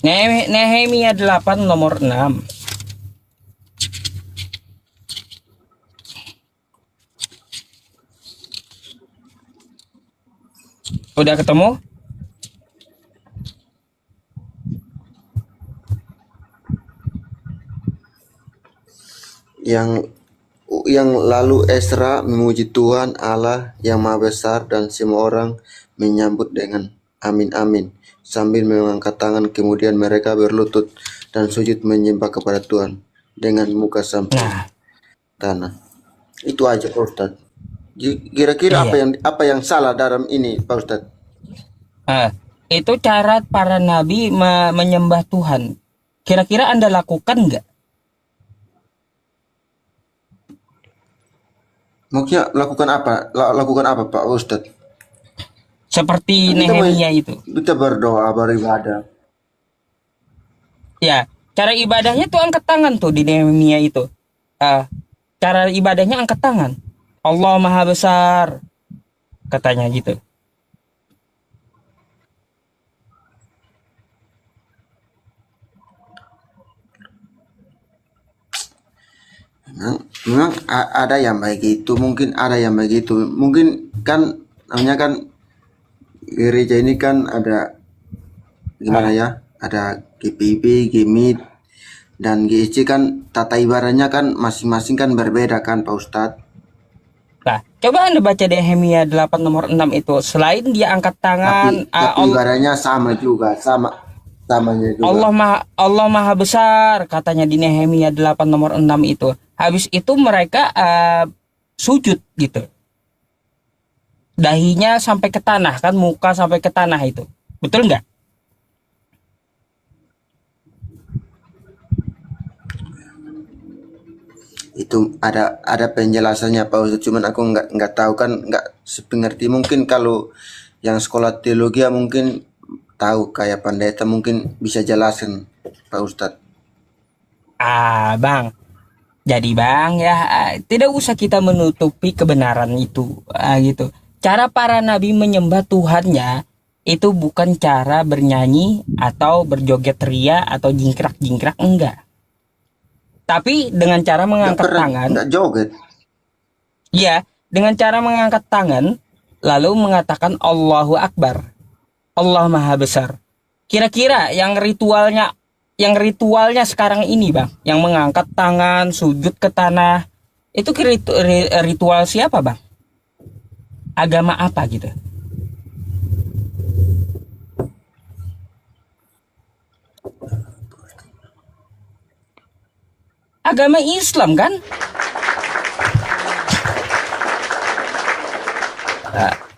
Nehemia 8 nomor 6. Udah ketemu? Yang lalu Esra memuji Tuhan Allah yang Maha Besar, dan semua orang menyambut dengan amin amin sambil mengangkat tangan. Kemudian mereka berlutut dan sujud menyembah kepada Tuhan dengan muka sampai Nah, tanah. Itu aja Pak Ustadz. Kira-kira iya. apa yang salah dalam ini Pak Ustadz? Nah, itu cara para nabi menyembah Tuhan. Kira-kira Anda lakukan nggak? Maksudnya lakukan apa Pak Ustadz? Seperti Kan Nehemia itu. kita berdoa, beribadah. Ya, cara ibadahnya tuh angkat tangan tuh di Nehemia itu. Ah, cara ibadahnya angkat tangan. Allah Maha Besar, katanya gitu. Memang ada yang begitu, mungkin ada yang begitu. Mungkin kan namanya kan gereja ini kan ada gimana Ah, ya? Ada GPIB, GMIT, dan GIC kan tata ibadahnya kan masing-masing kan berbeda kan Pak Ustadz. nah, coba Anda baca Nehemia 8 nomor 6 itu. Selain dia angkat tangan, Tapi ibadahnya sama juga, samanya juga. Allah Maha Besar, katanya di Nehemia 8 nomor 6 itu. Habis itu mereka sujud gitu. Dahinya sampai ke tanah kan, muka sampai ke tanah itu. Betul nggak? Itu ada penjelasannya Pak Ustadz, cuman aku nggak tahu kan, nggak sepengerti. Mungkin kalau yang sekolah teologi ya mungkin tahu, kayak pendeta mungkin bisa jelasin Pak Ustadz. Bang. Jadi bang ya, tidak usah kita menutupi kebenaran itu, gitu. Cara para nabi menyembah Tuhannya itu bukan cara bernyanyi atau berjoget ria atau jingkrak-jingkrak, enggak. Tapi dengan cara Nggak mengangkat pernah, tangan, nggak joget. ya, dengan cara mengangkat tangan, lalu mengatakan Allahu Akbar, Allah Maha Besar. Kira-kira yang ritualnya sekarang ini, Bang, yang mengangkat tangan, sujud ke tanah, itu ritual siapa, Bang? Agama apa gitu? Agama Islam kan?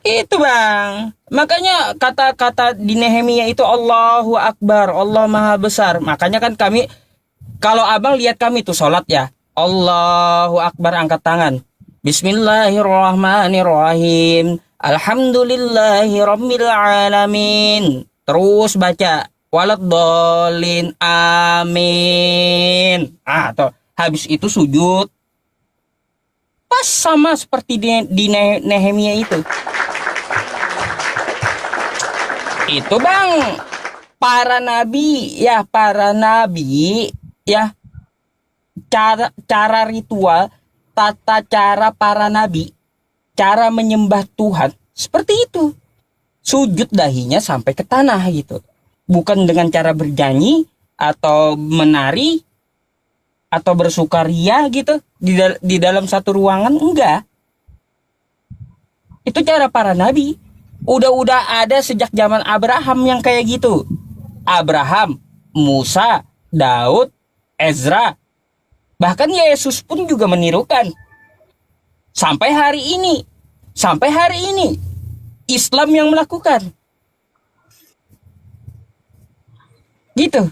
Itu, Bang. Makanya kata-kata di Nehemia itu Allahu Akbar, Allah Maha Besar. Makanya kan kami, kalau Abang lihat kami tuh sholat ya, Allahu Akbar angkat tangan. Bismillahirrahmanirrahim. Alhamdulillahirabbil alamin. Terus baca waladhdallin amin. Tuh. Habis itu sujud. Pas sama seperti di Nehemia itu. Itu bang, para nabi ya, cara ritual, tata cara para nabi, cara menyembah Tuhan seperti itu. Sujud dahinya sampai ke tanah gitu. Bukan dengan cara bernyanyi atau menari atau bersukaria gitu di dalam satu ruangan, enggak. Itu cara para nabi. Udah ada sejak zaman Abraham yang kayak gitu. Abraham, Musa, Daud, Ezra, bahkan Yesus pun juga menirukan. Sampai hari ini Islam yang melakukan. Gitu.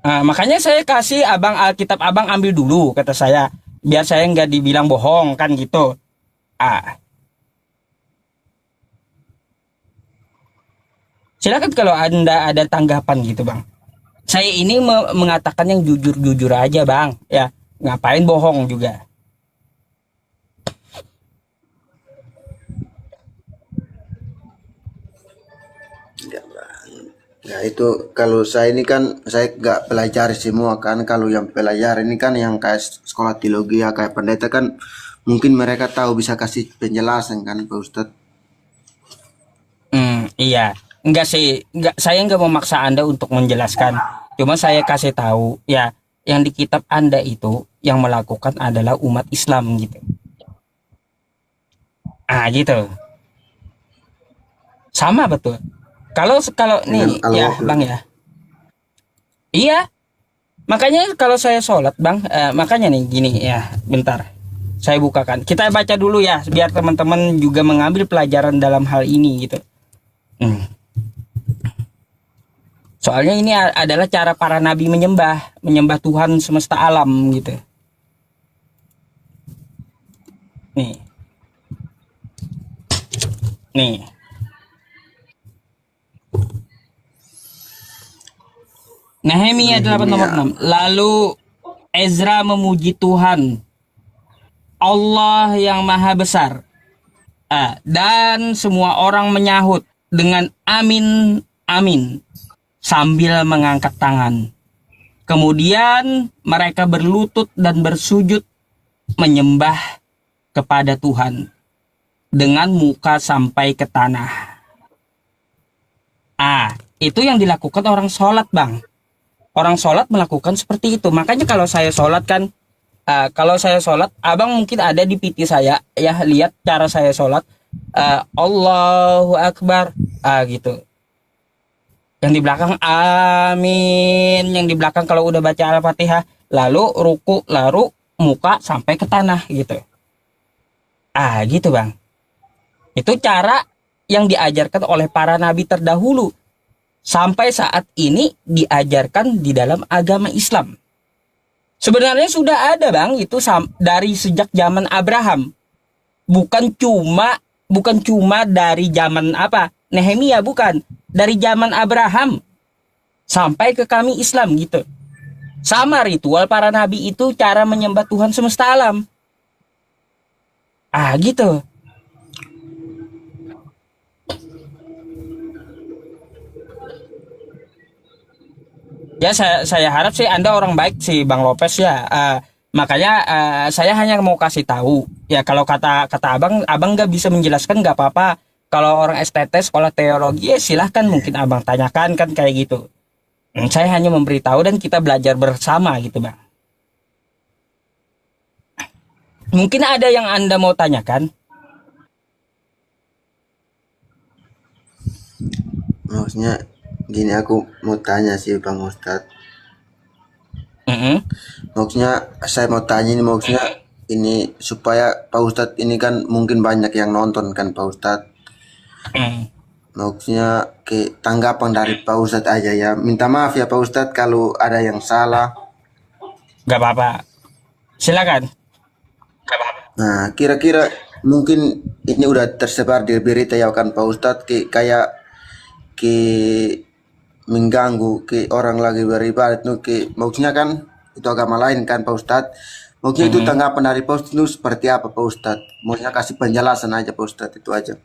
Makanya saya kasih abang Alkitab, abang ambil dulu kata saya, biar saya nggak dibilang bohong kan gitu. Ah, Silakan kalau anda ada tanggapan gitu bang. Saya ini mengatakan yang jujur-jujur aja bang, ya ngapain bohong juga. Ya itu kalau saya ini kan saya nggak pelajari semua kan. Kalau yang pelajar ini kan yang kayak sekolah teologi ya kayak pendeta kan mungkin mereka tahu bisa kasih penjelasan kan Pak Ustadz. Iya. Enggak sih, enggak, saya enggak memaksa Anda untuk menjelaskan. Cuma saya kasih tahu ya, yang di kitab Anda itu yang melakukan adalah umat Islam gitu. Ah, gitu. Sama betul. Kalau kalau Dengan nih ya, Al-Wahyud. Bang ya. Iya, makanya kalau saya sholat bang, makanya nih gini ya, bentar. Saya bukakan. Kita baca dulu ya, biar teman-teman juga mengambil pelajaran dalam hal ini gitu. Hmm. Soalnya ini adalah cara para nabi menyembah Tuhan semesta alam gitu. Nih, nih. Nehemia 8 nomor Nehemia 6. Lalu Ezra memuji Tuhan, Allah yang maha besar. Dan semua orang menyahut dengan amin, amin, sambil mengangkat tangan. Kemudian mereka berlutut dan bersujud menyembah kepada Tuhan dengan muka sampai ke tanah. Itu yang dilakukan orang sholat bang. Orang sholat melakukan seperti itu. Makanya kalau saya sholat kan, kalau saya sholat, abang mungkin ada di PT saya, ya lihat cara saya sholat, Allahu Akbar, gitu. Yang di belakang amin, yang di belakang kalau udah baca Al-Fatihah, lalu ruku, lalu muka sampai ke tanah gitu. Gitu bang. Itu cara yang diajarkan oleh para nabi terdahulu. Sampai saat ini diajarkan di dalam agama Islam. Sebenarnya sudah ada bang, itu dari sejak zaman Abraham. Bukan cuma dari zaman Nehemia, bukan. Dari zaman Abraham sampai ke kami Islam gitu. Sama ritual para nabi itu cara menyembah Tuhan semesta alam. Gitu. Ya saya harap sih Anda orang baik sih Bang Lopez ya. Makanya saya hanya mau kasih tahu ya, kalau kata abang nggak bisa menjelaskan nggak apa-apa. Kalau orang STT sekolah teologi ya silahkan, mungkin abang tanyakan kan kayak gitu. Saya hanya memberitahu dan kita belajar bersama gitu bang. Mungkin ada yang Anda mau tanyakan? Maksudnya gini, aku mau tanya sih Bang Ustadz. Maksudnya saya mau tanya ini, maksudnya ini supaya Pak Ustadz ini kan mungkin banyak yang nonton kan Pak Ustadz. Maksudnya ke tanggapan dari Pak Ustadz aja ya. Minta maaf ya Pak Ustadz kalau ada yang salah. Gak apa-apa. Silakan. Nah, kira-kira mungkin ini udah tersebar di berita ya kan Pak Ustadz, kayak mengganggu orang lagi beribadah itu, maksudnya kan itu agama lain kan Pak Ustadz. Maksudnya itu tanggapan dari Pak Ustadz itu seperti apa Pak Ustadz? Maksudnya kasih penjelasan aja Pak Ustadz, itu aja.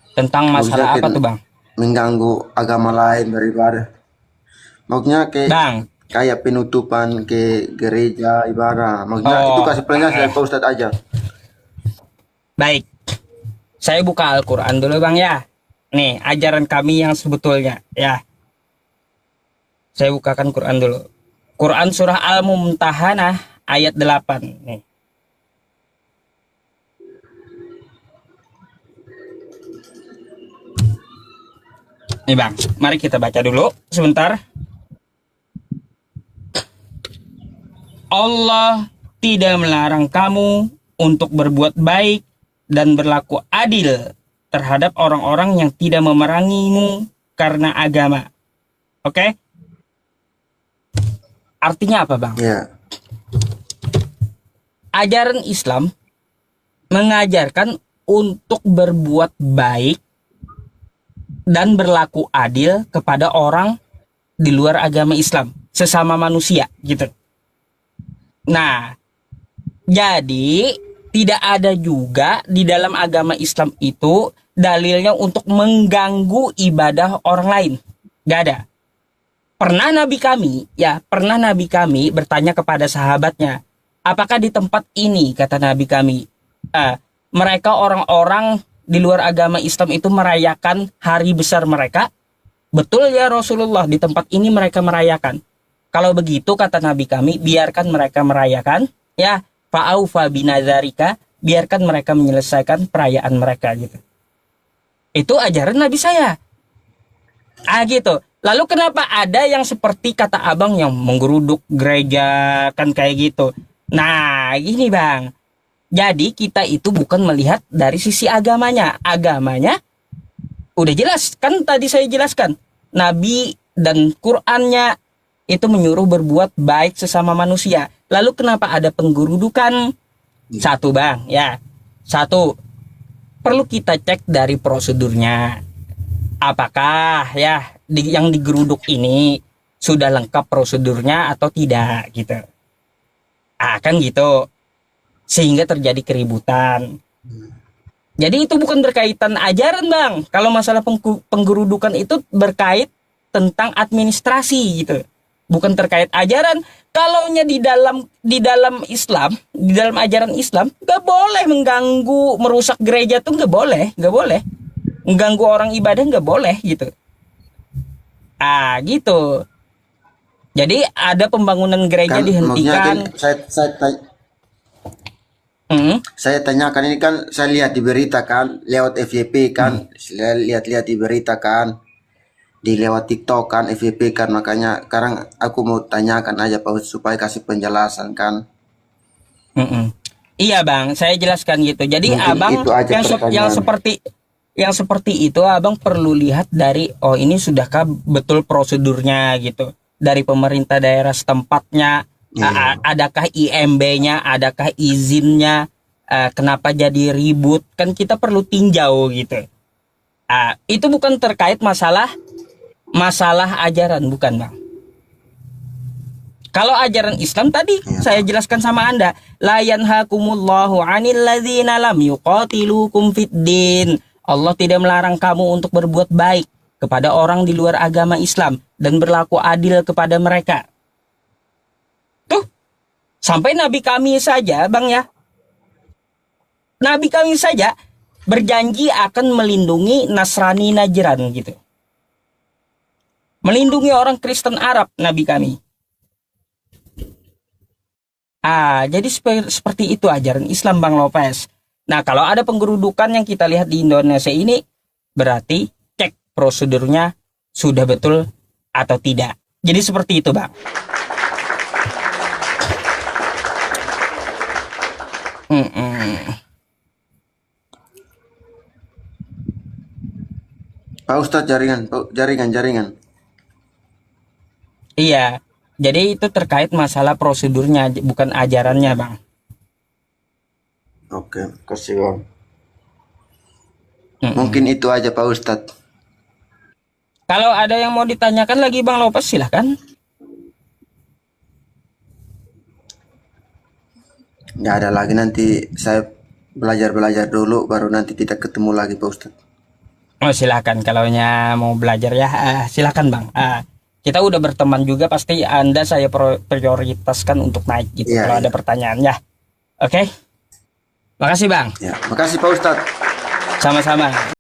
Tentang masalah Maksudnya apa tuh bang? mengganggu agama lain beribadah. Maksudnya Bang, kayak penutupan ke gereja ibadah. Maksudnya itu kasih penjelasan dari Pak Ustadz aja. baik. Saya buka Al-Quran dulu bang ya. Nih, ajaran kami yang sebetulnya ya. Saya bukakan Quran dulu. Quran surah Al-Mumtahanah ayat 8. Nih. Nih bang, mari kita baca dulu sebentar. Allah tidak melarang kamu untuk berbuat baik dan berlaku adil terhadap orang-orang yang tidak memerangimu karena agama. Oke? Artinya apa bang? Ya. Ajaran Islam mengajarkan untuk berbuat baik dan berlaku adil kepada orang di luar agama Islam, sesama manusia gitu. Nah, jadi tidak ada juga di dalam agama Islam itu dalilnya untuk mengganggu ibadah orang lain Gak ada. Pernah Nabi kami bertanya kepada sahabatnya, apakah di tempat ini, kata Nabi kami, mereka orang-orang di luar agama Islam itu merayakan hari besar mereka? Betul ya Rasulullah, di tempat ini mereka merayakan. Kalau begitu, kata Nabi kami, biarkan mereka merayakan, ya, fa'aufa binadzarika, biarkan mereka menyelesaikan perayaan mereka gitu. Itu ajaran Nabi saya. Gitu. Lalu kenapa ada yang seperti kata abang yang menggeruduk gereja kan kayak gitu? Nah, gini bang. Jadi kita itu bukan melihat dari sisi agamanya. Agamanya udah jelas kan, tadi saya jelaskan. Nabi dan Qur'annya itu menyuruh berbuat baik sesama manusia. Lalu kenapa ada penggerudukan? Satu bang, ya. Satu, perlu kita cek dari prosedurnya. Apakah ya yang digeruduk ini sudah lengkap prosedurnya atau tidak gitu. Kan gitu. Sehingga terjadi keributan. Jadi itu bukan berkaitan ajaran bang. Kalau masalah penggerudukan itu berkait tentang administrasi gitu. Bukan terkait ajaran. Kalaunya di dalam Islam, di dalam ajaran Islam, nggak boleh mengganggu, merusak gereja tuh nggak boleh. Mengganggu orang ibadah nggak boleh gitu. Gitu. Jadi ada pembangunan gereja Kan dihentikan. Saya tanyakan ini kan, saya lihat di berita kan, lewat FYP kan, saya lihat-lihat di berita kan, di lewat TikTok kan, FYP kan, makanya sekarang aku mau tanyakan aja Pak supaya kasih penjelasan kan. Iya bang, saya jelaskan gitu. Jadi Mungkin abang itu aja yang seperti itu abang perlu lihat dari, oh ini sudahkah betul prosedurnya gitu dari pemerintah daerah setempatnya. Adakah IMB-nya, adakah izinnya, kenapa jadi ribut, kan kita perlu tinjau gitu. Itu bukan terkait masalah ajaran, bukan bang. Kalau ajaran Islam tadi saya jelaskan sama Anda, la yanhakumullahu 'anil ladzina lam yuqatilukum fiddin. Allah tidak melarang kamu untuk berbuat baik kepada orang di luar agama Islam dan berlaku adil kepada mereka. Tuh, sampai Nabi kami saja, bang ya. Nabi kami saja berjanji akan melindungi Nasrani Najran gitu. Melindungi orang Kristen Arab, Nabi kami. Jadi seperti itu ajaran Islam Bang Lopez. Nah, kalau ada penggerudukan yang kita lihat di Indonesia ini, berarti cek prosedurnya sudah betul atau tidak. Jadi seperti itu, Bang. Pak Ustadz, jaringan. Iya, jadi itu terkait masalah prosedurnya, bukan ajarannya, Bang. Oke, kasih Bang. Mungkin itu aja Pak Ustadz. Kalau ada yang mau ditanyakan lagi Bang Lopez, silahkan. Nggak ada lagi, nanti saya belajar dulu, baru nanti kita ketemu lagi Pak Ustadz. Oh silahkan, kalaunya mau belajar ya, silahkan Bang. Kita udah berteman juga, pasti Anda saya prioritaskan untuk naik gitu. Kalau ada pertanyaan ya. Oke. Makasih Bang. Ya, makasih Pak Ustadz. Sama-sama.